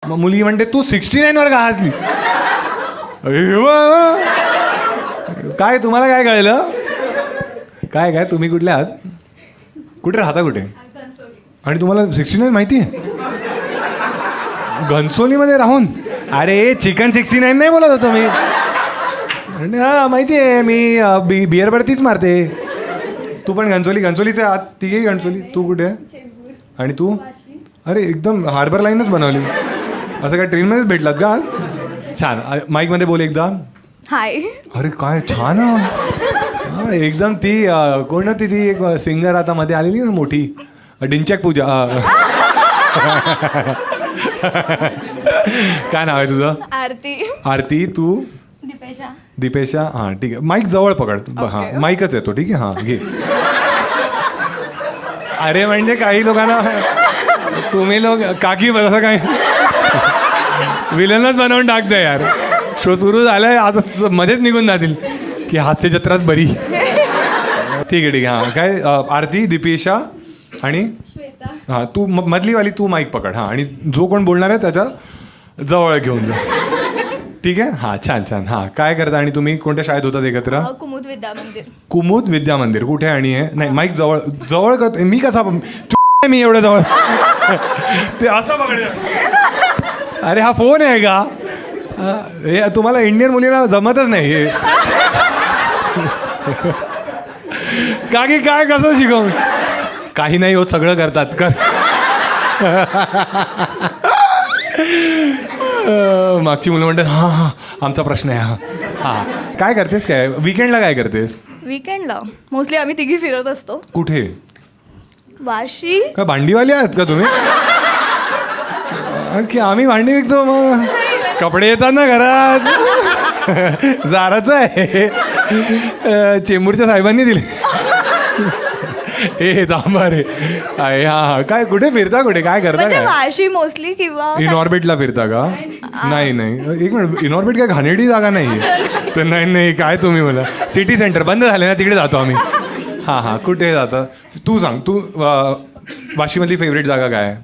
मग मुलगी म्हणते तू 69 वर का हसलीस? काय तुम्हाला काय कळलं? काय तुम्ही कुठले आहात? कुठे राहता कुठे? आणि तुम्हाला 69 माहिती आहे? घनसोलीमध्ये राहून? अरे चिकन 69 नाही बोलत होतो मी. हा माहिती आहे, मी बिअर तीच मारते. तू पण घनसोलीचे आहात? तिघेही घनसोली. तू कुठे आहे? आणि तू? अरे एकदम हार्बर लाईनच बनवली. असं काय ट्रेनमध्येच भेटलात का आज? छान. माईकमध्ये बोल एकदा. हाय. अरे काय छान. हा एकदम ती कोण होती ती एक सिंगर आता मध्ये आलेली ना मोठी, डिंचॅक पूजा. काय नाव आहे तुझं? आरती. तू? दीपेशा. हां ठीक आहे. माईक जवळ पकड. हां माईकच येतो. ठीक आहे. हां घे. अरे म्हणजे काही लोकांना तुम्ही लोक काकी असं काय विलनच बनवून टाकतं यार. शो सुरू झालाय आता मध्येच निघून जातील की हास्य जत्राच बरी. ठीक आहे. हां काय आरती, दीपेशा आणि श्वेता. हां तू मधलीवाली तू माईक पकड. हां आणि जो कोण बोलणार आहे त्याच्या जवळ घेऊन जा. ठीक आहे. हां छान. हां काय करता आणि तुम्ही कोणत्या शाळेत होतात एकत्र? कुमुद विद्या मंदिर. कुमुद विद्या मंदिर. कुठे आणि आहे? नाही माईक जवळ करतो मी. कसा मी एवढं जवळ ते असं पकड. अरे हा फोन आहे का? हे तुम्हाला इंडियन मुलीला जमतच नाही हे. काकी काय कसं शिकवून? काही नाही होत, सगळं करतात. मागची मुलं म्हणतात हां आमचा प्रश्न आहे. हां काय करतेस? काय विकेंडला काय करतेस? विकेंडला मोस्टली आम्ही तिघी फिरत असतो. कुठे? वाशी. काय भांडीवाले आहात का तुम्ही? की आम्ही भांडी विकतो मग कपडे येतात ना घरात. जाराचं आहे. चेंबूरच्या साहेबांनी दिले. ए थांबा रे. हा काय कुठे फिरता? कुठे काय करता? काय वाशी मोस्टली किंवा इनऑर्बिटला फिरता का? नाही एक मिनिट. इनऑर्बिट काय घाणेरडी जागा नाही तर? नाही काय तुम्ही मला सिटी सेंटर बंद झाले ना तिकडे जातो आम्ही. हां कुठे जाता? तू सांग. तू वाशीमधली फेवरेट जागा काय आहे?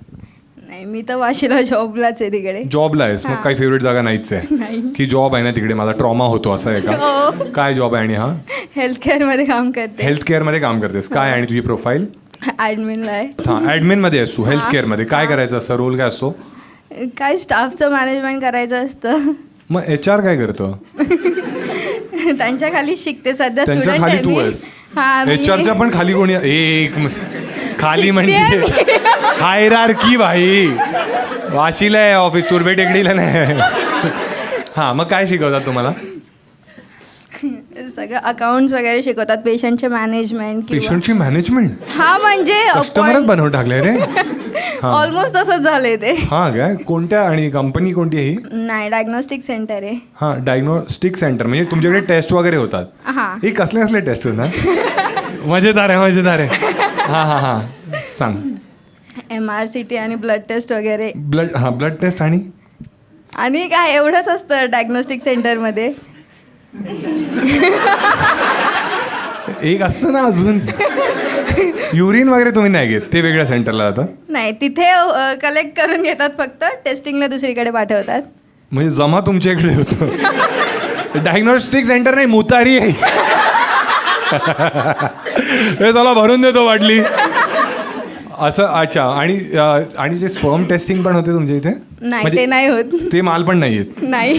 नाही मी तर वाशीला जॉबलाच आहे तिकडे. जॉबला आहेस मग काही फेवरेट जागा नाहीच आहे की जॉब आहे ना तिकडे माझा ट्रॉमा होतो असं आहे का? काय जॉब आहे? आणि हा हेल्थ केअरमध्ये काम करते. हेल्थ केअरमध्ये काम करतेस काय? आणि तुझी प्रोफाईल? ॲडमिनला आहे. हां ॲडमिनमध्ये आहेस तू हेल्थ केअरमध्ये. काय करायचं असतं? रोल काय असतो? काय स्टाफचं मॅनेजमेंट करायचं असतं. मग HR काय करतं? त्यांच्या खाली शिकते सध्या. त्यांच्या खाली तू आहेस? HRच्या पण खाली कोणी? एक खाली म्हणजे हायरार्की भाई. वाशीला आहे ऑफिस, तुर्बे टेकडीला नाही. हां मग काय शिकवतात तुम्हाला? सगळं अकाउंट्स वगैरे शिकवतात. पेशंटचे मॅनेजमेंट. पेशंटची मॅनेजमेंट? हा म्हणजे कस्टमरच बनवून टाकले रे. ऑलमोस्ट तसंच झालंय ते. हां काय? कोणत्या? आणि कंपनी कोणती आहे ही? नाही डायग्नोस्टिक सेंटर आहे. हां डायग्नोस्टिक सेंटर म्हणजे तुमच्याकडे टेस्ट वगैरे होतात? हां. हे कसले टेस्ट होतात? मजेदार आहे. हां सांग. MRCT आणि ब्लड टेस्ट वगैरे. ब्लड टेस्ट आणि काय एवढंच असतं डायग्नोस्टिक सेंटरमध्ये. एक असतं ना अजून युरिन वगैरे तुम्ही नाही घेत? ते वेगळ्या सेंटरला जातं? नाही तिथे कलेक्ट करून घेतात फक्त. टेस्टिंगला दुसरीकडे पाठवतात. म्हणजे जमा तुमच्या इकडे होतो. डायग्नोस्टिक सेंटर नाही मुतारी आहे. हे चला भरून देतो बाटली असं. अच्छा. आणि जे स्पर्म टेस्टिंग पण होते तुमच्या इथे? नाही ते नाही होत. ते माल पण नाही येत? नाही.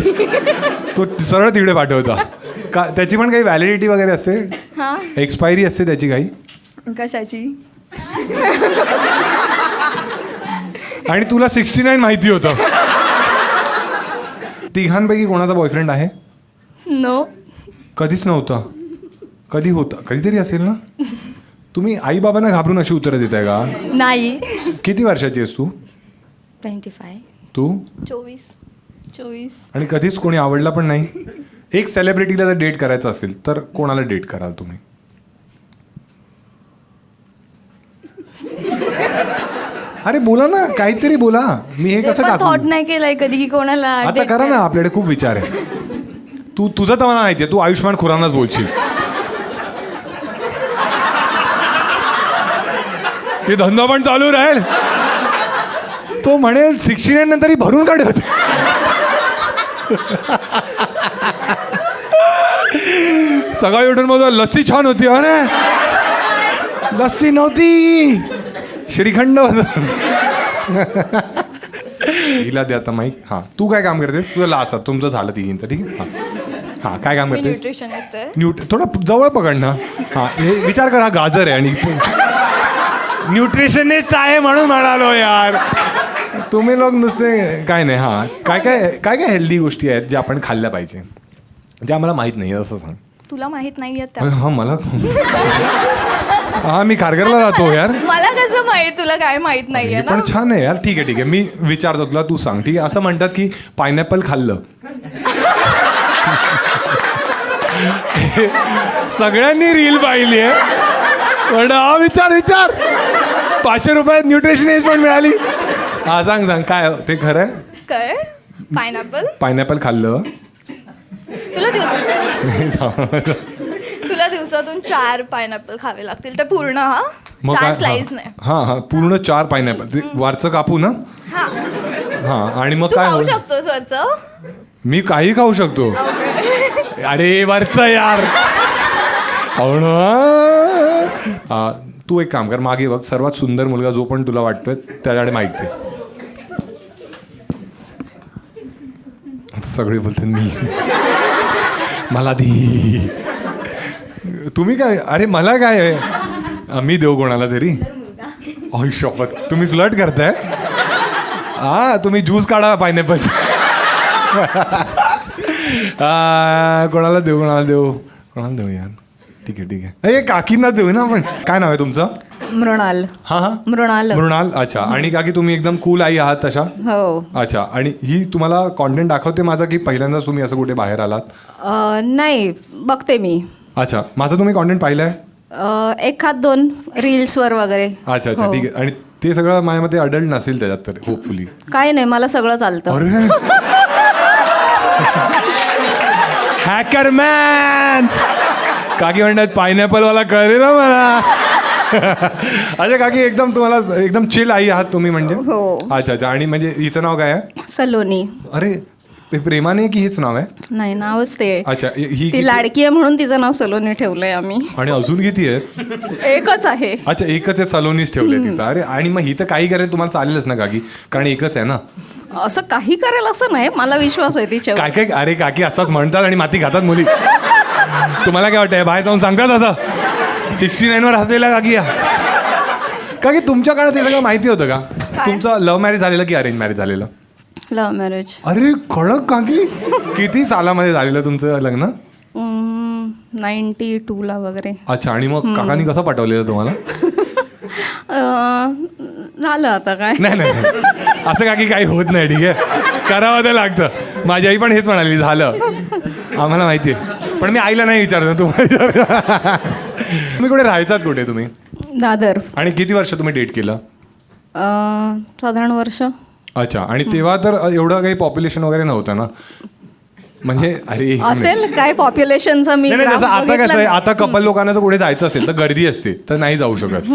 तो सरळ तिकडे पाठवता का? त्याची पण काही व्हॅलिडिटी वगैरे असते? हां. एक्सपायरी असते त्याची काही? कशाची? आणि तुला 69 माहिती होतं? तिघांपैकी कोणाचा बॉयफ्रेंड आहे? नो. कधीच नव्हता? कधी होता? कधीतरी असेल ना? तुम्ही आई बाबांना घाबरून अशी उत्तरं देताय का? नाही. किती वर्षाची आहेस तू? 25. तू? 24. आणि कधीच कोणी आवडला पण नाही? एक सेलिब्रिटीला जर डेट करायचं असेल तर कोणाला डेट कराल तुम्ही? अरे बोला ना, काहीतरी बोला. मी हे कसं टाकू? थॉट नाही केलंय कधी की कोणाला. आता करा ना, आपल्याकडे खूप विचार आहे. तुझं तर मला माहिती आहे, तू आयुष्मान खुरानाच बोलशील. की धंदा पण चालू राहील. तो म्हणेल 69 नंतरही भरून काढ होते. सकाळी उठून बोलतो लस्सी छान होती. अरे लस्सी नव्हती, श्रीखंड होत. हिला दे आता माईक. हां, तू काय काम करतेस? तुझं लास्ट तुमचं झालं तिघींचं, ठीक आहे. हां हां, काय काम करतेस? न्यूट्रिशनिस्ट आहे. थोडं जवळ पकड ना. हां, हे विचार कर, हा गाजर आहे आणि न्यूट्रिशनिस्ट आहे म्हणून म्हणालो यार. तुम्ही लोक नुसते काय नाही. हां, काय काय काय काय हेल्दी गोष्टी आहेत ज्या आपण खाल्ल्या पाहिजे, ज्या आम्हाला माहीत नाही असं सांग. तुला माहित नाहीये हां मला हां, मी खारघरला राहतो यार. मला कसं माहित तुला काय माहित नाहीये पण छान आहे यार. ठीक आहे ठीक आहे, मी विचारतो तुला, तू सांग. ठीक आहे. असं म्हणतात की पायनॅपल खाल्लं सगळ्यांनी रील पाहिली आहे, पण हा विचार 500 रुपयात न्यूट्रिशनिस्ट पण मिळाली. हा सांग सांग, काय ते खरं आहे? काय पायनॅपल खाल्लं. तुला दिवसातून 4 पायनॅपल खावे लागतील, ते पूर्ण. हा, मग 4 काय? स्लाइस नाही. हां हां, पूर्ण 4 पायनॅपल वरचं कापू ना. हा, हां, आणि मग तू काय खाऊ होईल? शकतो सरचं. मी काही खाऊ शकतो. अरे वरचं यार. हो ना. तू एक काम कर, मागे बघ, सर्वात सुंदर मुलगा जो पण तुला वाटतोय त्याच्याकडे माहित दे. सगळे बोलतात मी, मला दी. तुम्ही काय? अरे मला काय आहे, मी देऊ कोणाला तरी. अय शपथ, तुम्ही फ्लर्ट करताय. हा, तुम्ही ज्यूस काढा पायनॅपल. कोणाला देऊ यार. ठीक आहे ठीक आहे. हे काकींना देऊ ना आपण. काय नाव आहे तुमचं? मृणाल. हां हां, मृणाल. अच्छा. आणि काकी तुम्ही एकदम कूल आई आहात तशा? हो. अच्छा. आणि ही तुम्हाला कॉन्टेंट दाखवते माझा की पहिल्यांदाच तुम्ही असं कुठे बाहेर आलात? नाही, बघते मी. अच्छा, माझा तुम्ही कॉन्टेंट पाहिलाय? 1-2 रील्सवर वगैरे. अच्छा अच्छा, हो. ठीक आहे. आणि ते सगळं माझ्या मते अडल्ट नसेल त्याच्यात तर, होपफुली. काय नाही, मला सगळं चालतं. अरे हॅकर मॅन. काकी म्हणतात पायनॅपलवाला कळले ना मला. अच्छा काकी, एकदम तुम्हाला एकदम चिल आई आहात तुम्ही म्हणजे? हो. अच्छा अच्छा. आणि म्हणजे हिचं नाव काय आहे? सलोनी. अरे ते प्रेमाने की हेच नाव आहे? नाही, नावच ते. अच्छा, ही ती लाडकी आहे म्हणून तिचं नाव सलोनी ठेवलंय आम्ही. आणि अजून किती आहेत? एकच आहे. अच्छा, एकच आहे, सलोनीच ठेवलंय तिचं. अरे, आणि मग ही तर काही करेल तुम्हाला चालेलच ना काकी, कारण एकच आहे ना. असं काही करेल असं नाही, मला विश्वास आहे तिच्यावर. काय काय, अरे काकी असंच म्हणतात आणि माती खातात मुली. तुम्हाला काय वाटतंय, बाहेर जाऊन सांगतात असं? 69वर हसलेला काकी. काकी तुमच्या काळात हे सगळं माहिती होतं का? तुमचं लव्ह मॅरेज झालेलं की अरेंज मॅरेज झालेलं? Love marriage. अरे कडक काकी. किती सालामध्ये झालेलं तुमचं लग्न? 92ला वगैरे. अच्छा. आणि मग काकांनी कसं पाठवलेलं तुम्हाला? झालं आता काय. नाही नाही नाही. असं काकी काही होत नाही. ठीक आहे, करावं तर लागतं. माझी आई पण हेच म्हणाली, झालं आम्हाला माहिती आहे. पण मी आईला नाही विचारलं, तुम्हाला. तुम्ही कुठे राहायचात, कुठे तुम्ही? दादर. आणि किती वर्ष तुम्ही डेट केलं? साधारण वर्ष. अच्छा. आणि तेव्हा तर एवढं काही पॉप्युलेशन वगैरे नव्हतं ना, म्हणजे? अरे असेल काय पॉप्युलेशनचं मी. नाही, जसं आता कसं आहे, आता कपल लोकांना जर कुठे जायचं असेल तर गर्दी असते, तर नाही जाऊ शकत.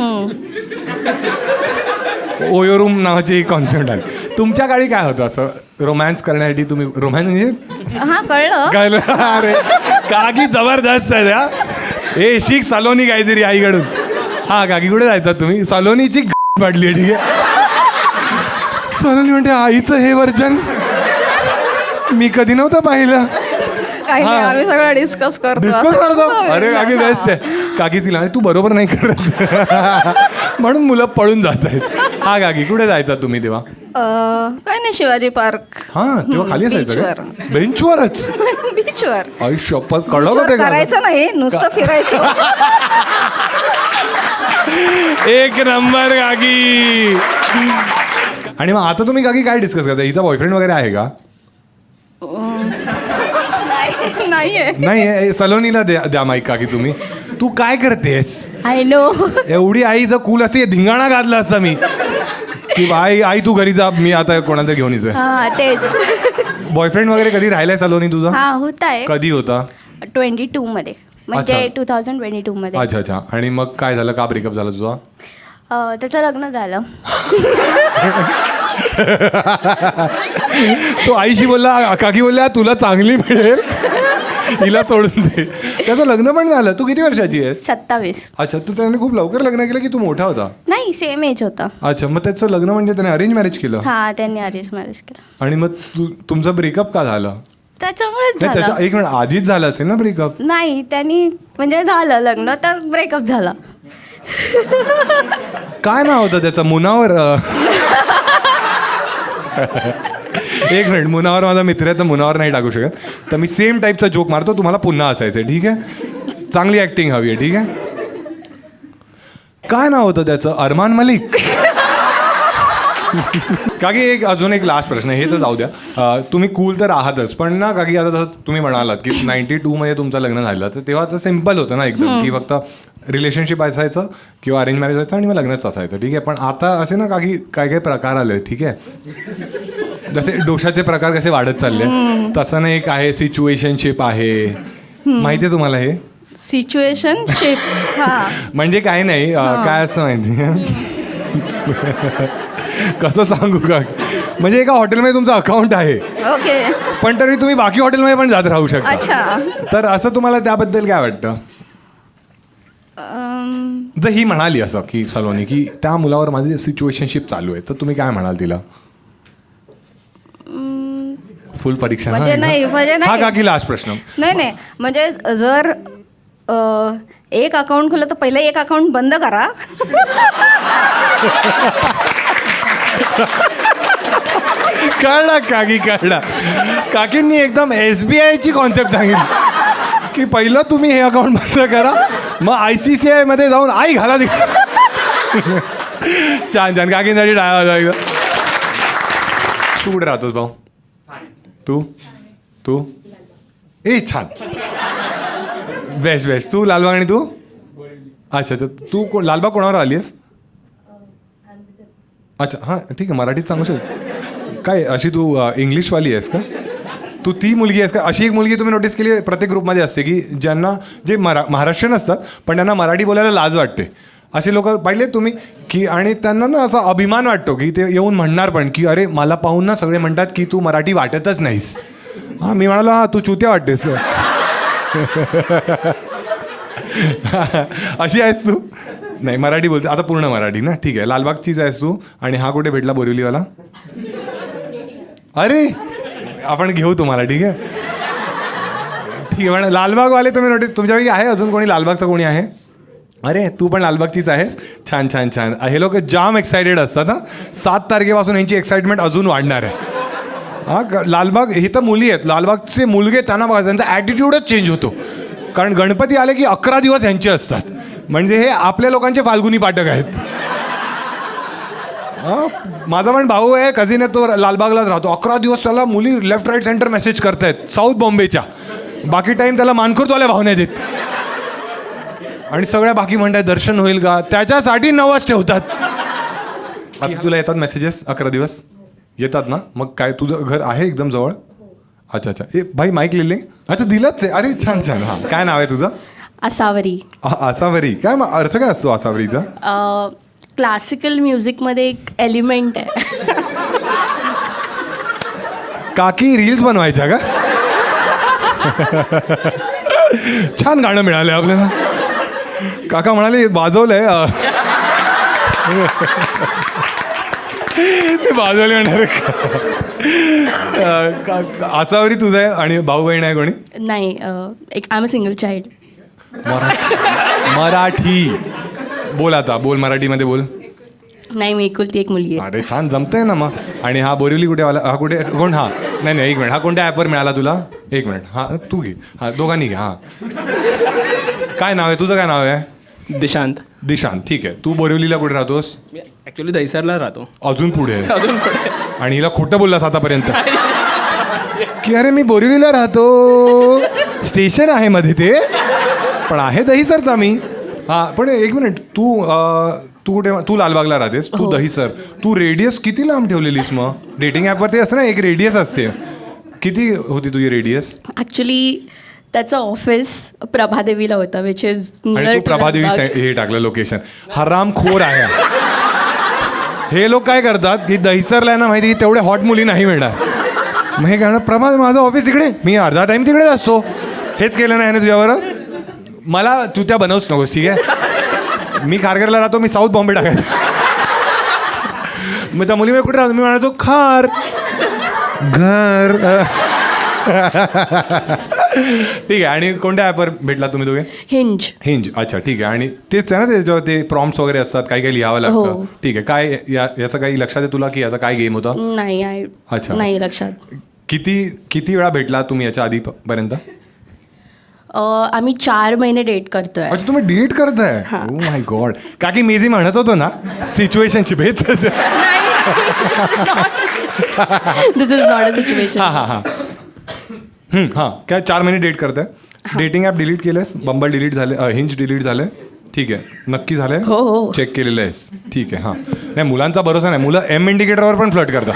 ओयो रूम नावाची एक कॉन्सेप्ट आहे. तुमच्या काळी काय होतं असं रोमॅन्स करण्यासाठी? तुम्ही रोमॅन्स म्हणजे? हा, कळलं. अरे काकी जबरदस्त आहे त्या. ए शिक सलोनी काहीतरी आईकडून. हा काकी, कुठे जायचं तुम्ही? सलोनीची पडली. ठीक आहे. सलोनी म्हणते आईचं हे वर्जन मी कधी नव्हतं पाहिलं. काही नाही, आम्ही सगळं डिस्कस करतो. अरे काकी बेस्ट आहे. काकी तिला तू बरोबर नाही करत म्हणून मुलं पळून जात आहेत. हा काकी, कुठे जायचा तुम्ही तेव्हा? काय नाही, शिवाजी पार्क. हा, तेव्हा खाली असायचं? बेंचवरच? बीचवर. आई शपथ, कडक होते. करायचं नाही, नुसतं फिरायचं. एक नंबर काकी. आणि मग आता तुम्ही काकी काय डिस्कस करता? हिचा बॉयफ्रेंड वगैरे आहे का? नाहीये. नाही. सलोनीला द्या माईक काकी. तुम्ही, तू काय करतेस? I know. एवढी आई जर कूल असते धिंगाणा घातला असता मी की आई तू घरी जा, मी आता कोणाला घेऊन येतोय. हा, तेच. बॉयफ्रेंड वगैरे कधी राहिलाय सलोनी तुझा? हा, होत आहे. कधी होता? 22 मध्ये, म्हणजे 2022 मध्ये. अच्छा अच्छा. आणि मग काय झालं, का ब्रेकअप झाला तुझा? त्याचं लग्न झालं. तो आईशी बोलला, काकी बोलल्या तुला चांगली मिळेल, हिला सोडून दे. त्याचं लग्न पण झालं. तू किती वर्षाची आहेस? 27. अच्छा, तू त्याने खूप लवकर लग्न केलं की तू मोठा होता? नाही, सेम एज होता. अच्छा, मग त्याचं लग्न म्हणजे त्याने अरेंज मॅरेज केलं? हा, त्यांनी अरेंज मॅरेज केलं. आणि मग तुमचं ब्रेकअप का झालं? त्याच्यामुळेच नाही, त्याच्या झालं. एक मिनिट आधीच झालं असेल ना ब्रेकअप? नाही, त्यांनी म्हणजे झालं लग्न तर ब्रेकअप झाला. काय नाव होतं त्याचं? मुनावर. एक मिनिट, मुनावर माझा मित्र आहे तर मुनावर नाही टाकू शकत, तर मी सेम टाईपचा जोक मारतो, तुम्हाला पुन्हा असायचं, ठीक आहे? चांगली ऍक्टिंग हवी आहे, ठीक आहे? काय नाव होतं त्याचं? अरमान मलिक. काकी अजून एक लास्ट प्रश्न, हे तर जाऊ द्या. तुम्ही कूल तर आहातच, पण ना काकी आता जसं तुम्ही म्हणालात की 92 मध्ये तुमचं लग्न झालं, तर तेव्हा तर सिम्पल होतं ना एकदम, की फक्त रिलेशनशिप असायचं किंवा अरेंज मॅरेज व्हायचं आणि मग लग्नच असायचं, ठीक आहे? पण आता असे ना काकी काय काय प्रकार आले, ठीक आहे? जसे डोशाचे प्रकार कसे वाढत चालले, तसं ना एक आहे सिच्युएशनशिप आहे, माहिती आहे तुम्हाला हे? सिच्युएशनशिप. हा, म्हणजे काय नाही, काय असं माहिती कसं सांगू का, म्हणजे एका हॉटेलमध्ये तुमचं अकाउंट आहे, ओके. पण तरी तुम्ही बाकी हॉटेलमध्ये पण जात राहू शकता. अच्छा. तर असं तुम्हाला त्याबद्दल काय वाटतं? जर ही म्हणाली असं की सलोनी की त्या मुलावर माझी सिच्युएशनशिप चालू आहे, तर तुम्ही काय म्हणाल तिला? फुल परीक्षा म्हणजे नाही, म्हणजे हा नाही. काकी लास्ट प्रश्न. नाही, म्हणजे जर एक अकाउंट खोलं तर पहिले एक अकाउंट बंद करा. कळला काकी, कळला. काकींनी एकदम SBI ची कॉन्सेप्ट सांगितली की पहिलं तुम्ही हे अकाउंट बंद करा, मग ICCI मध्ये जाऊन आई घाला. छान छान, काकींसाठी टाळा वाजवा. तू कुठे राहतोस भाऊ? तू ए छान, बेस्ट बेस्ट. तू लालबाग आणि तू? अच्छा अच्छा, तू लालबाग कोणावर आली आहेस? अच्छा हां, ठीक आहे, मराठीत सांगू शकतो काय? अशी तू इंग्लिशवाली आहेस का? तू ती मुलगी आहेस का? अशी एक मुलगी तुम्ही नोटीस केली प्रत्येक ग्रुपमध्ये असते की ज्यांना जे महाराष्ट्रीयन असतात पण त्यांना मराठी बोलायला लाज वाटते, असे लोक पाहिले तुम्ही की, आणि त्यांना ना असा अभिमान वाटतो की ते येऊन म्हणणार पण की अरे मला पाहून ना सगळे म्हणतात की तू मराठी वाटतच नाहीस. हां, मी म्हणालो हां तू चुत्या वाटतेस. अशी आहेस तू? नाही, मराठी बोलते आता, पूर्ण मराठी ना, ठीक आहे. लालबागचीच आहेस तू. आणि हा कुठे भेटला बोरिवलीवाला? अरे आपण घेऊ तुम्हाला, ठीक आहे ठीक आहे. पण लालबागवाले तुम्ही नोटीस, तुमच्यापैकी आहे अजून कोणी लालबागचं कोणी आहे? अरे तू पण लालबागचीच आहेस, छान छान छान. हे लोक जाम एक्सायटेड असतात. हां, 7 तारखेपासून यांची एक्साइटमेंट अजून वाढणार आहे. हां, लालबाग हे तर मुली आहेत, लालबागचे मुलगे त्यांना बघा, त्यांचा ॲटिट्यूडच चेंज होतो. कारण गणपती आले की 11 दिवस यांचे असतात, म्हणजे हे आपल्या लोकांचे फाल्गुनी पाठक आहेत. माझा पण भाऊ आहे, कझिन आहे, तो लालबागलाच राहतो. 11 दिवस त्याला मुली लेफ्ट राईट सेंटर मेसेज करतायत साऊथ बॉम्बेच्या, बाकी टाईम त्याला मानखुर्दवाल्या भावना देत, आणि सगळ्या बाकी म्हणतात दर्शन होईल का, त्याच्यासाठी नवस ठेवतात. असं तुला येतात मेसेजेस 11 दिवस येतात ना? मग काय तुझं घर आहे एकदम जवळ? अच्छा अच्छा. ए भाई माईक लिहिले? अच्छा दिलंच आहे. अरे छान छान. हां, काय नाव आहे तुझं? असावरी. आसावरी. काय मग अर्थ काय असतो आसावरीचा? क्लासिकल म्युझिकमध्ये एक एलिमेंट आहे. काकी रील्स बनवायच्या का? छान गाणं मिळालंय आपल्याला. काका म्हणाले वाजवलंय. ते वाजवले म्हणणार. आसावरी तुझं आहे आणि भाऊ बहीण आहे कोणी? नाही, एक I am a single child. Marathi बोल, आता बोल, मराठीमध्ये बोल. नाही, मी एकुलती एक मुलगी आहे. अरे छान, जमतंय ना मग. आणि हा बोरिवली कुठे वाला? हा कुठे कोण? हा नाही नाही, एक मिनिट, हा कोणत्या ॲपवर मिळाला तुला? एक मिनिट, हां तू घे. हां, दोघांनी घे. हां, काय नाव आहे तुझं? काय नाव आहे? दिशांत. दिशांत, ठीक आहे. तू बोरिवलीला कुठे राहतोस? मी ॲक्च्युली दहिसरला राहतो. अजून पुढे? अजून पुढे. आणि हिला खोटं बोललास आतापर्यंत की अरे मी बोरिवलीला राहतो, स्टेशन आहे मध्ये ते, पण आहे दहिसरचा मी. हां, पण एक मिनिट, तू कुठे? तू लालबागला राहतेस, तू दहिसर. तू रेडियस किती लांब ठेवलेलीस मग? डेटिंग ॲपवरती असतं ना एक रेडियस असते, किती होती तुझी रेडियस? ॲक्च्युली त्याचं ऑफिस प्रभादेवीला होतं, विच इज आणि तू प्रभादेवी हे टाकलं लोकेशन. हरामखोर आहे. हे लोक काय करतात की दहिसरला आहे ना माहिती की तेवढे हॉट मुली नाही मिळणार. मग हे काय प्रमाण माझं ऑफिस इकडे, मी अर्धा टाइम तिकडेच असतो. हेच केलं नाही ना तुझ्याबरोबर. मला तू त्या बनवूच नकोस, ठीक आहे. मी खारघरला राहतो, मी साऊथ बॉम्बे टाकायचं. मग त्या मुली कुठे राहतो, मी म्हणायचो खार घर. ठीक आहे. आणि कोणत्या ॲपवर भेटला तुम्ही दोघे? हिंज. अच्छा ठीक आहे. आणि तेच आहे ना त्याच्यावर ते प्रॉम्प्ट्स वगैरे असतात, काही काही लिहावं लागतं. ठीक आहे. काय याचं काही लक्षात आहे तुला की याचा काय गेम होता? नाही अच्छा. नाही लक्षात. किती वेळा भेटला तुम्ही याच्या आधीपर्यंत? आम्ही 4 महिने डेट करतोय. अच्छा तुम्ही डेट करताय? Oh my God. का की मी जे म्हणत होतो ना सिच्युएशनशिप हेच. दिस इज नॉट अ सिच्युएशन. हां काय 4 महिने डेट करताय? डेटिंग ॲप डिलीट केलंयस? बंबल डिलीट झाले, हिंज डिलीट झालंय? ठीक आहे. नक्की झालंय? हो. चेक केलेलं आहेस? ठीक आहे. हां नाही मुलांचा भरोसा नाही. मुलं एम इंडिकेटरवर पण फ्लट करतात.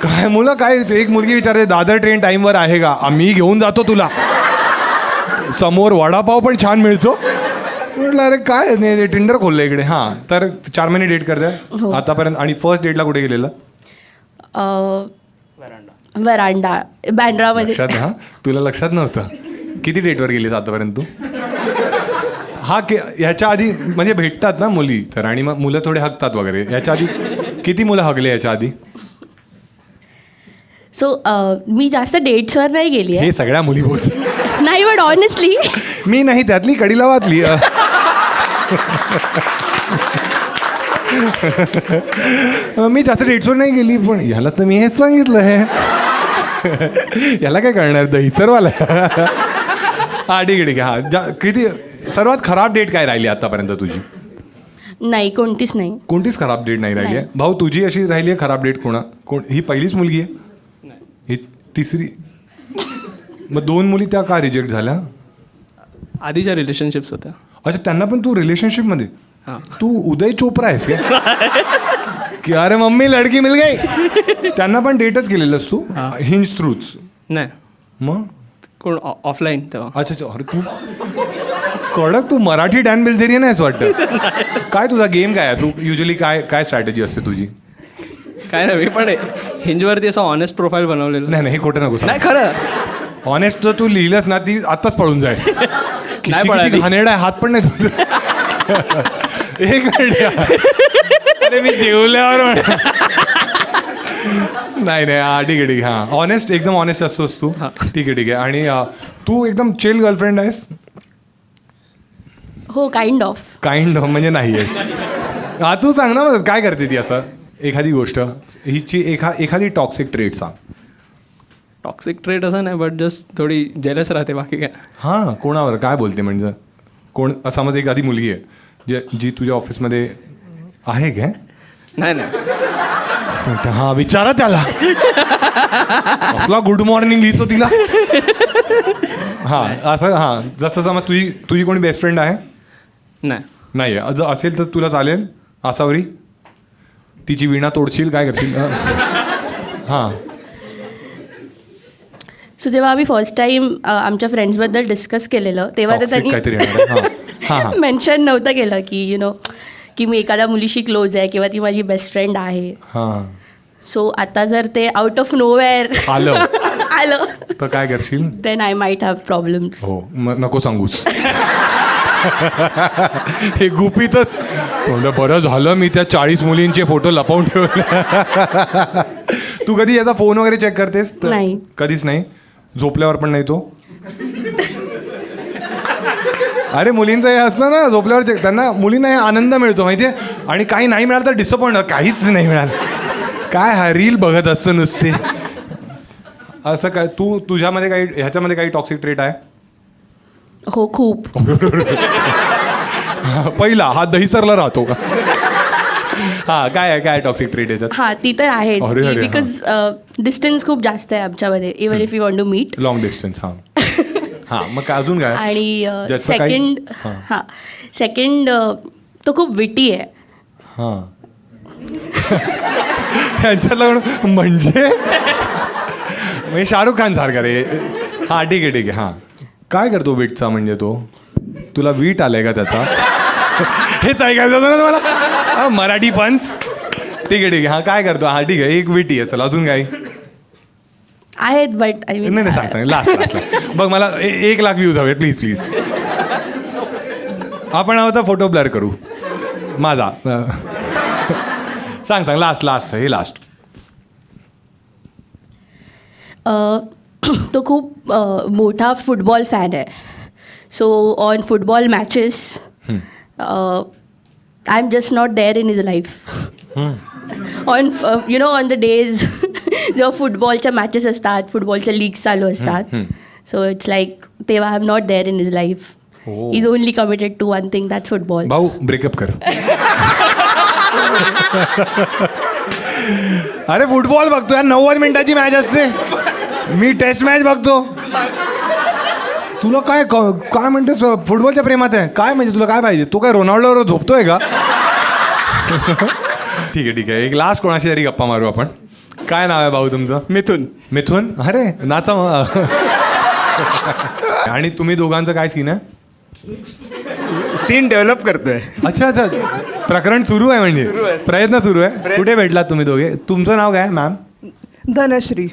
काय मुलं काय, एक मुलगी विचारते दादर ट्रेन टाईमवर आहे का? मी घेऊन जातो तुला. समोर वडापाव पण छान मिळतो. म्हटलं अरे काय नाही टिंडर खोललं इकडे. हां तर 4 महिने डेट करताय आतापर्यंत. आणि फर्स्ट डेटला कुठे गेलेला? वरांडा बँड्रामध्ये. लक्षात. हां तुला लक्षात नव्हतं. किती डेटवर गेलीस आतापर्यंत तू? हा ह्याच्या आधी म्हणजे भेटतात ना मुली तर, आणि मग मुलं थोडे हकतात वगैरे. याच्या आधी किती मुलं हगले याच्या आधी? सो मी जास्त डेट्सवर नाही गेली आहे. हे सगळ्या मुली बोलतात. नाही बट ऑनेस्टली मी नाही त्यातली कडीला वाचली. मी जास्त डेट्सवर नाही गेली. पण ह्याला तर मी हेच सांगितलं आहे. याला काय कळणार दहीसरवाला. हा ठीक आहे. हा किती सर्वात खराब डेट काय राहिली आतापर्यंत तुझी? नाही कोणतीच नाही. कोणतीच खराब डेट नाही राहिली आहे? भाऊ तुझी अशी राहिली आहे खराब डेट कोण? ही पहिलीच मुलगी आहे? ही तिसरी? मग 2 मुली त्या का रिजेक्ट झाल्या? आधीच्या रिलेशनशिप्स होत्या. अच्छा त्यांना पण तू रिलेशनशिपमध्ये? हां. तू उदय चोप्रा आहेस का? की अरे मम्मी लडकी मिल गई. त्यांना पण डेटच केलेलंस तू हिंज थ्रूच? नाही मग कोण ऑफलाईन तेव्हा. अच्छा. अरे तू कडक. तू मराठी डॅन बिल्झेरियन आहेस वाटतं. काय तुझा गेम काय आहे? तू युजली काय स्ट्रॅटेजी असते तुझी? काय नाही, मी पण हिंजवरती असं ऑनेस्ट प्रोफाईल बनवलेलं. नाही हे खोटं नको सांग. नाही खरं. ऑनेस्ट जर तू लिहिलंस ना ती आत्ताच पळून जाईल. नाही पळाली. घाणेरडा आहे, हात पण नाही धुत. एक मिनिट. अरे मी जेवल्यावर नाही. हां ठीक आहे. हां ऑनेस्ट एकदम ऑनेस्ट असतोस तू. ठीक आहे. आणि तू एकदम चिल गर्लफ्रेंड आहेस? हो काइंड ऑफ म्हणजे नाही आहे. हा तू सांग ना मग काय करते ती असं एखादी गोष्ट हिची एखादी टॉक्सिक ट्रेट सांग. टॉक्सिक ट्रेट असं नाही बट जस्ट थोडी जेलस राहते, बाकी काय. हां कोणावर काय बोलते म्हणजे? कोण समज एखादी मुलगी आहे जी तुझ्या ऑफिसमध्ये आहे काय? नाही. हां विचारा त्याला. असला गुड मॉर्निंग लिहितो तिला. हां असं. हां जसं समज तुझी कोणी बेस्ट फ्रेंड आहे? नाही आहे. जर असेल तर तुला चालेल असावरी? तिची वीणा तोडशील? काय करशील? हां सो जेव्हा आम्ही फर्स्ट टाइम आमच्या फ्रेंड्सबद्दल डिस्कस केलेलं तेव्हा ते त्यांनी मेन्शन नव्हतं केलं की यु नो की मी एखाद्या मुलीशी क्लोज आहे किंवा ती माझी बेस्ट फ्रेंड आहे. हां सो आता जर ते आउट ऑफ नोवेअर आलं तर काय करशील? Then I might have problems. हो मग नको सांगूस. हे गुपितच तोंड. बरं झालं मी त्या 40 मुलींचे फोटो लपवून ठेवले. तू कधी याचा फोन वगैरे चेक करतेस? नाही. कधीच नाही? झोपल्यावर पण नाही तो? अरे मुलींचं हे असतं ना झोपल्यावर चेक. त्यांना मुलींना हे आनंद मिळतो माहिती आहे. आणि काही नाही मिळालं तर डिसअपॉइंट. काहीच नाही मिळालं काय हा रील बघत असतं नुसते. असं काय तुझ्यामध्ये काही ह्याच्यामध्ये काही टॉक्सिक ट्रेट आहे? हो खूप. पहिला हा दहीसरला राहतो का? हा काय टॉक्सिक ट्रेट याच्यात? हां ती तर आहेच अरे, बिकॉज डिस्टन्स खूप जास्त आहे आमच्यामध्ये. Even if you want to meet long distance. हां मग अजून काय? आणि सेकंड तो खूप विटी आहे. हां त्यांच्यातला म्हणजे शाहरुख खान सारखा रे. हां ठीक आहे. हां काय करतो वीटचा म्हणजे? तो तुला वीट आलाय का त्याचा? हेच ऐकायचं होतं ना तुम्हाला? मराठी पंच. ठीक आहे हा काय करतो हा ठीक आहे एक विटी आहे. चला अजून काय आहेत बट आय मीन नाही सांग लास्ट बघ मला 1 लाख व्ह्यूज हवे प्लीज. आपण हवं फोटो ब्लर करू माझा. सांग लास्ट हे लास्ट. तो खूप मोठा फुटबॉल फॅन आहे. So on football matches I am just not there in his life. On on the days जेव्हा फुटबॉलच्या मॅचेस असतात, फुटबॉलच्या लीग्स चालू असतात, सो इट्स लाईक तेव्हा I am not there in his life. Is only committed to one thing, that's football. भाऊ breakup कर. अरे फुटबॉल बघतो यार, 90 मिनिटाची मॅच असते. मी टेस्ट मॅच बघतो. तुला काय काय म्हणतेस फुटबॉलच्या प्रेमात आहे काय? म्हणजे तुला काय पाहिजे? तू काय रोनाल्डोवर झोपतोय का? ठीक आहे एक लास्ट कोणाशी तरी गप्पा मारू आपण. काय नाव आहे भाऊ तुमचं? मिथुन. अरे नाचा मग. आणि तुम्ही दोघांचं काय सीन आहे? सीन डेव्हलप करतोय. अच्छा प्रकरण सुरू आहे म्हणजे प्रयत्न सुरू आहे. कुठे भेटलात तुम्ही दोघे? तुमचं नाव काय मॅम? धनश्री.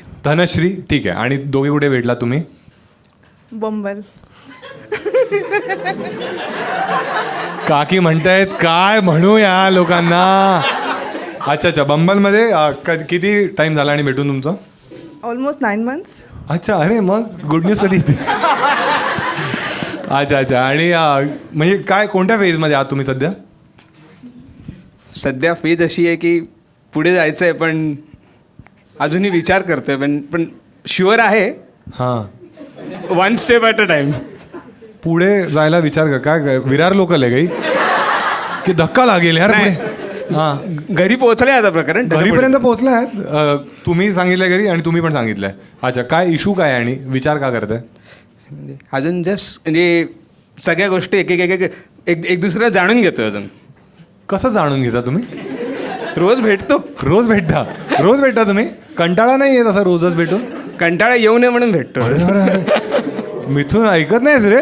ठीक आहे. आणि दोघे कुठे भेटलात तुम्ही? बंबल. काकी म्हणतायत काय म्हणू या लोकांना. अच्छा बंबलमध्ये किती टाइम झाला आणि भेटून तुमचं? Almost 9 months. अच्छा अरे मग गुड न्यूज कधी येते? अच्छा आणि म्हणजे काय कोणत्या फेजमध्ये आहात तुम्ही सध्या? सध्या फेज अशी आहे की पुढे जायचं आहे पण अजूनही विचार करतोय पण शुअर आहे. हां 1 step at a time. पुढे जायला विचार कर. काय विरार लोकल आहे काही की धक्का लागेल यार पुढे? हां घरी पोहोचले आता प्रकरण. घरीपर्यंत पोहोचला आहेत. तुम्ही सांगितलं घरी आणि तुम्ही पण सांगितलंय. अच्छा काय इशू काय आहे आणि विचार का करताय? अजून जस्ट म्हणजे सगळ्या गोष्टी एक दुसऱ्या जाणून घेतोय अजून. कसं जाणून घेता तुम्ही? रोज भेटतो. रोज भेटता तुम्ही? कंटाळा नाही येत असं रोजच भेटून? कंटाळा येऊ नये म्हणून भेटतो. मिथून ऐकत नाहीस रे?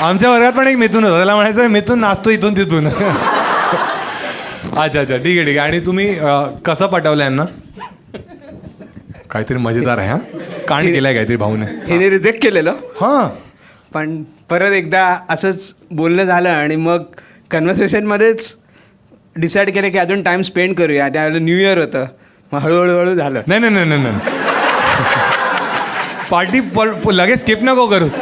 आमच्या वर्गात पण एक मिथून होता. त्याला म्हणायचं मिथून नाचतो इथून तिथून. अच्छा ठीक आहे. आणि तुम्ही कसं पटवलं यांना? काहीतरी मजेदार आहे. कांड केलाय काहीतरी भाऊने. हिने रिजेक्ट केलेलं. हां पण परत एकदा असंच बोलणं झालं आणि मग कन्व्हर्सेशनमध्येच डिसाईड केलं की अजून टाइम स्पेंड करूया. त्यावेळेला न्यू इयर होतं. मग हळूहळू झालं. नाही पार्टी लगेच स्किप नको करूस.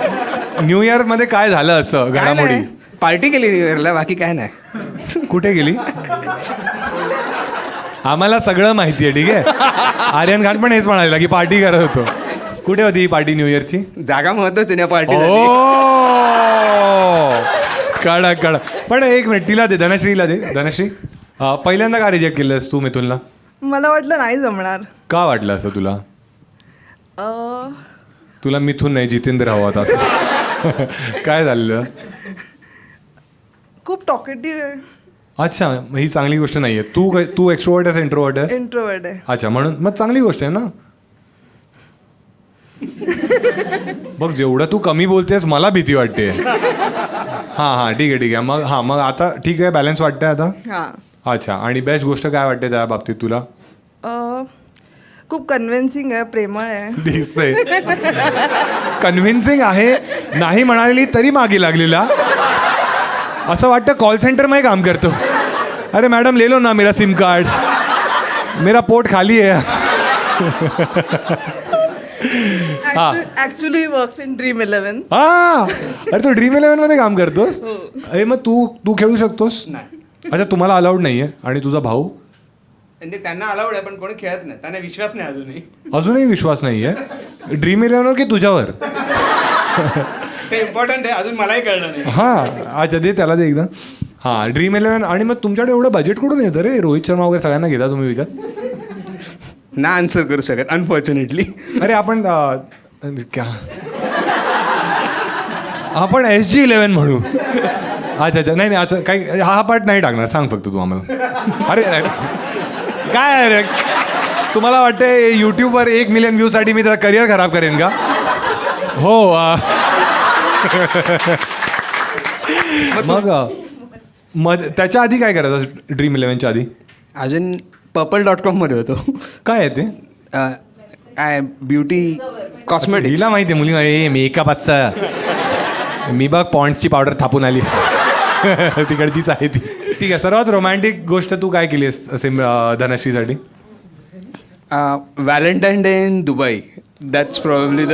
न्यू इयरमध्ये काय झालं असं घडामोडी? पार्टी केली न्यू इयरला, बाकी काय नाही. कुठे गेली? आम्हाला सगळं माहिती आहे. ठीक आहे. आर्यन खान पण हेच म्हणाला की पार्टी करत होतो. कुठे होती ही पार्टी न्यू इयरची? जागा महत्वाची ना पार्टी. कळा पण एक मिनिट तिला दे, धनश्रीला दे. धनश्री पहिल्यांदा का रिजेक्ट केलंस तू मिथुनला? मला वाटलं नाही जमणार. का वाटलं असं तुला? तुला मिथून नाही जितेंद्र हवा होता असं? काय झालेलं? खूप टॉकेटिव्ह आहे. अच्छा मग ही चांगली गोष्ट नाही आहे. तू एक्स्ट्रोवर्ट आहेस इंट्रोवर्ट आहेस? इंट्रोवर्ट आहे. अच्छा म्हणून मग चांगली गोष्ट आहे ना. बघ जेवढं तू कमी बोलतेस मला भीती वाटते. हां ठीक आहे. मग आता ठीक आहे बॅलन्स वाटतंय आता. हां. अच्छा आणि बेस्ट गोष्ट काय वाटते त्या बाबतीत तुला? खूप कन्व्हिन्सिंग आहे, प्रेमळ आहे. दिसतंय कन्व्हिन्सिंग आहे. नाही म्हणाली तरी मागे लागलेला. असं वाटतं कॉल सेंटरमध्ये काम करतो. अरे मॅडम ले लो ना मेरा सिम कार्ड, मेरा पोट खाली है. Actually works in Dream11. अरे तू Dream11 मध्ये काम करतोस? अरे मग तू खेळू शकतोस? अच्छा तुम्हाला अलाउड नाहीये. आणि तुझा भाऊ? म्हणजे त्यांना अलाउड आहे पण कोणी खेळत नाही. त्यांना विश्वास नाही अजूनही विश्वास नाहीये Dream11 की तुझ्यावर? ते इम्पॉर्टंट आहे. अजून मलाही कळलं नाही. हां अच्छा दे त्याला दे एकदा. हां Dream11. आणि मग तुमच्याकडे एवढं बजेट कुठून येतं रे? रोहित शर्मा वगैरे सगळ्यांना घेता तुम्ही विकत? ना आन्सर करू शकत अनफॉर्च्युनेटली. अरे आपण क्या आपण SG11 म्हणू. अच्छा नाही असं काही हा पार्ट नाही टाकणार. सांग फक्त तू आम्हाला. अरे काय अरे तुम्हाला वाटतंय यूट्यूबवर 1 million व्ह्यूसाठी मी त्याचा करिअर खराब करेन का? हो मग त्याच्या आधी काय करायचं Dream11च्या आधी? अजून purple.com मध्ये होतो. काय आहे ते? काय ब्युटी कॉस्मेटिक्स. हिला माहिती आहे मुली मेकअप असतं. मी बघ पॉन्ड्सची पावडर थापून आली. तिकडचीच आहे ती. ठीक आहे. सर्वात रोमॅन्टिक गोष्ट तू काय केली आहेस असे धनश्रीसाठी? Valentine Day in Dubai. That's probably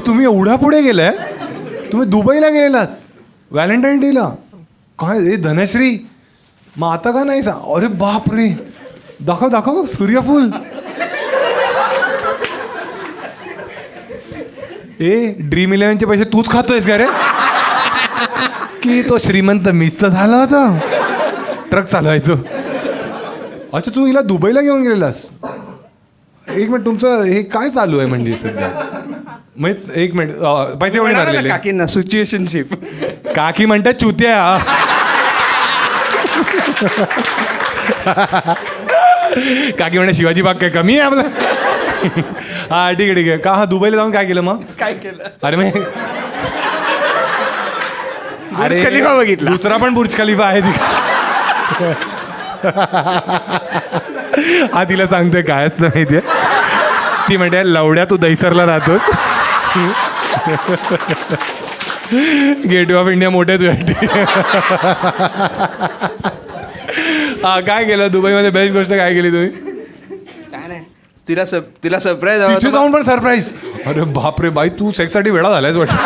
तुम्ही एवढ्या पुढे गेलाय? तुम्ही दुबईला गेलात व्हॅलेंटाईन डेला? काय धनश्री मग आता का नाही अरे बाप रे, दाखव दाखव सूर्यफूल. Dream11चे पैसे तूच खातोयस का रे? की तो श्रीमंत मीच झाला होता ट्रक चालवायचो? अच्छा, तू हिला दुबईला घेऊन गेलेलास? एक मिनिट, तुमचं हे काय चालू आहे म्हणजे सध्या? म्हणजे एक मिनिट, पैसे एवढे मारलेले काकींना सिच्युएशनशिप. काकी म्हणतात चुत्या. काकी म्हणते शिवाजी बाग काय कमी आहे आपला? हा ठीक आहे ठीक आहे. का हा दुबईला जाऊन काय केलं मग? काय केलं? अरे मग बुर्ज खलिफा बघितला. दुसरा पण बुर्ज खलिफा आहे हा तिला सांगतोय कायच माहितीये. ती म्हणते लवड्या तू दैसरला राहतोस. गेट ऑफ इंडिया मोठे तुझ्यासाठी. हा काय केलं दुबईमध्ये? बेस्ट गोष्ट काय केली तुम्ही? काय नाही, तिला सरप्राईज तिथे जाऊन पण सरप्राईज. अरे बापरे बाई, तू सेक्ससाठी वेळा झालायस वाटतं.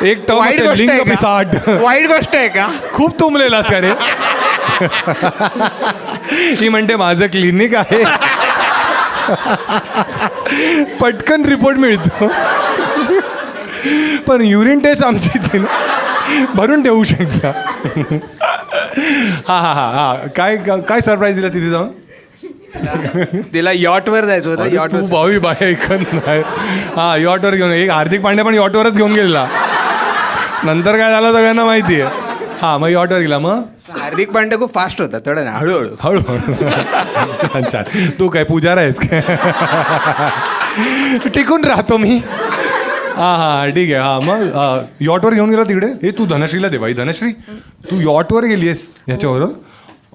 एक वाईट गोष्ट आहे का? खूप तुंबलेलास का रे? ती म्हणते माझं क्लिनिक आहे, पटकन रिपोर्ट मिळतो, पण युरिन टेस्ट आमची इथे ना भरून ठेवू शकता. हा हा हा हा काय काय सरप्राईज दिला तिथे जाऊन? तिला यॉटवर जायचं होतं. तू यॉटवर भावी बाय ऐकत नाही. हा यॉटवर घेऊन एक हार्दिक पांड्या पण यॉटवरच घेऊन गेलेला. नंतर काय झालं सगळ्यांना माहिती आहे. हा मग यॉटवर गेला. मग हार्दिक पांड्या खूप फास्ट होता, थोडं ना हळूहळू. हळूहळू. छान छान. तू काय पुजारा आहेस काय? टिकून राहतो मी. हां हां ठीक आहे. हां मग यॉटवर घेऊन गेला तिकडे. हे तू धनश्रीला दे बाई. धनश्री तू यॉटवर गेली आहेस ह्याच्याबरोबर,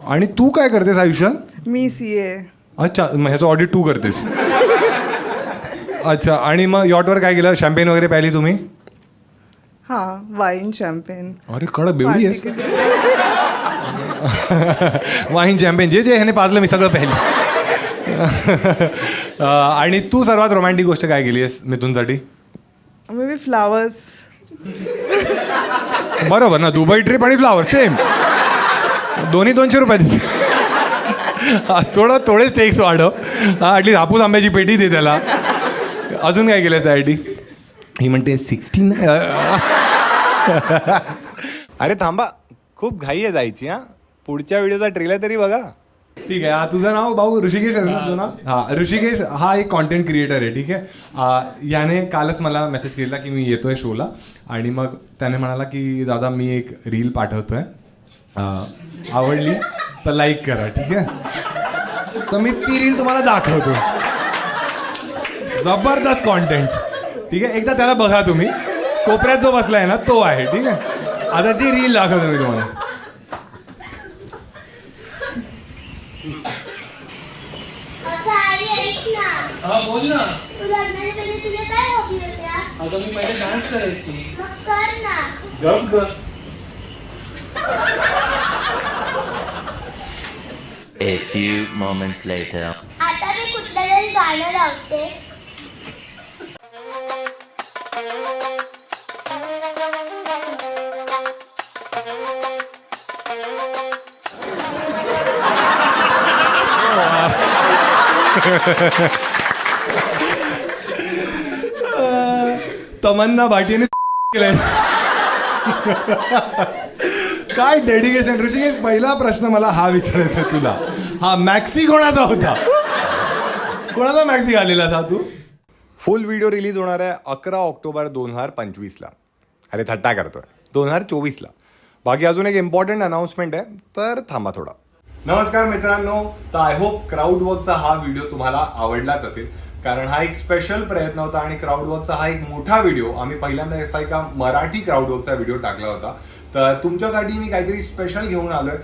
आणि तू काय करतेस आयुष्यात? मी CA. अच्छा, मग ह्याचं ऑडिट तू करतेस. अच्छा, आणि मग यॉटवर काय केलं? शॅम्पेन वगैरे प्यायली तुम्ही? हा, वाईन शॅम्पेन. अरे कळ बेवडी आहेस. वाईन चॅम्पियन जे जे ह्याने पाजलं मी सगळं पाहिलं. आणि तू सर्वात रोमॅन्टिक गोष्ट काय केली आहेस मिथुनसाठी? May be flowers. बरोबर ना, दुबई ट्रिप आणि फ्लावर सेम. दोन्ही 200 रुपये दे. थोडेच टेक्स वाढव. ॲटलीस्ट हापूस आंब्याची पेटी दे त्याला. अजून काय केलं त्यासाठी? ही म्हणते 16. अरे थांबा, खूप घाई आहे जायची. हां, पुढच्या व्हिडिओचा ट्रेलर तरी बघा. ठीक आहे. तुझं नाव भाऊ ऋषिकेश आहे ना तुझं नाव? हां, ऋषिकेश हा एक कॉन्टेंट क्रिएटर आहे. ठीक आहे. याने कालच मला मेसेज केला की मी येतोय शोला, आणि मग त्याने म्हणाला की दादा मी एक रील पाठवतोय, आवडली तर लाईक करा. ठीक आहे. तर मी ती रील तुम्हाला दाखवतो. जबरदस्त कॉन्टेंट. ठीक आहे. एकदा त्याला बघा तुम्ही. कोपऱ्यात जो बसलाय ना तो आहे. ठीक आहे. आता ती रील दाखवतो मी तुम्हाला. बोल ना. तुला काय हॉबी होत्या? आता मी पहिले डान्स करायची. मग कर ना. गप ग. A few moments later. आता मी कुठलं तरी गाणं लावते. तमन्ना भाटीने केलंय. काय डेडिकेशन. ऋषिकेश, पहिला प्रश्न मला हा विचारायचा तुला. हा मॅक्सी कोणाचा होता? कोणाचा मॅक्सी घालेला था तू? फुल व्हिडिओ रिलीज होणार आहे 11 ऑक्टोबर 2025ला. अरे थट्टा करतोय, 2024ला. बाकी अजून एक इम्पॉर्टंट अनाउन्समेंट आहे, तर थांबा थोडा. नमस्कार मित्रांनो. तर आय होप क्राऊड वर्कचा हा व्हिडिओ तुम्हाला आवडलाच असेल, कारण हा एक स्पेशल प्रयत्न होता आणि क्राऊड वर्कचा हा एक मोठा व्हिडिओ आम्ही पहिल्यांदा असा एका मराठी क्राऊड वर्कचा व्हिडिओ टाकला होता. तर तुमच्यासाठी मी काहीतरी स्पेशल घेऊन आलोय.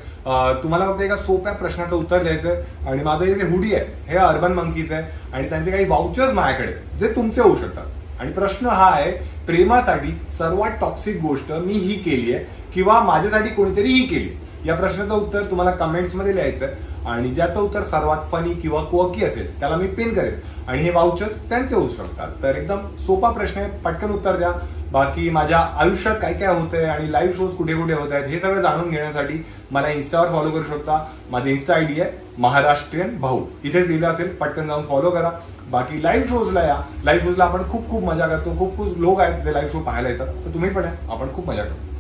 तुम्हाला फक्त एका सोप्या प्रश्नाचं उत्तर द्यायचंय आणि माझं हे जे हुडी आहे हे अर्बन मंकीज आहे आणि त्यांचे काही वाउचर्स माझ्याकडे जे तुमचे होऊ शकतात. आणि प्रश्न हा आहे, प्रेमासाठी सर्वात टॉक्सिक गोष्ट मी ही केली आहे किंवा माझ्यासाठी कोणीतरी ही केली. या प्रश्नाचं उत्तर तुम्हाला कमेंट्समध्ये लिहायचं आहे आणि ज्याचं उत्तर सर्वात फनी किंवा क्वर्की असेल त्याला मी पिन करेन आणि हे वाउचर्स त्यांचे होऊ शकतात. तर एकदम सोपा प्रश्न आहे, पटकन उत्तर द्या. बाकी माझ्या आयुष्यात काय काय होतंय आणि लाईव्ह शोज कुठे कुठे होत आहेत हे सगळं जाणून घेण्यासाठी मला इन्स्टावर फॉलो करू शकता. माझे इन्स्टा आयडी आहे महाराष्ट्रीयन भाऊ, इथेच लिहिलं असेल, पटकन जाऊन फॉलो करा. बाकी लाईव्ह शोजला या, लाईव्ह शोजला आपण खूप खूप मजा करतो, खूप खूप लोक आहेत जे लाईव्ह शो पाहायला येतात, तर तुम्ही पण या, आपण खूप मजा करतो.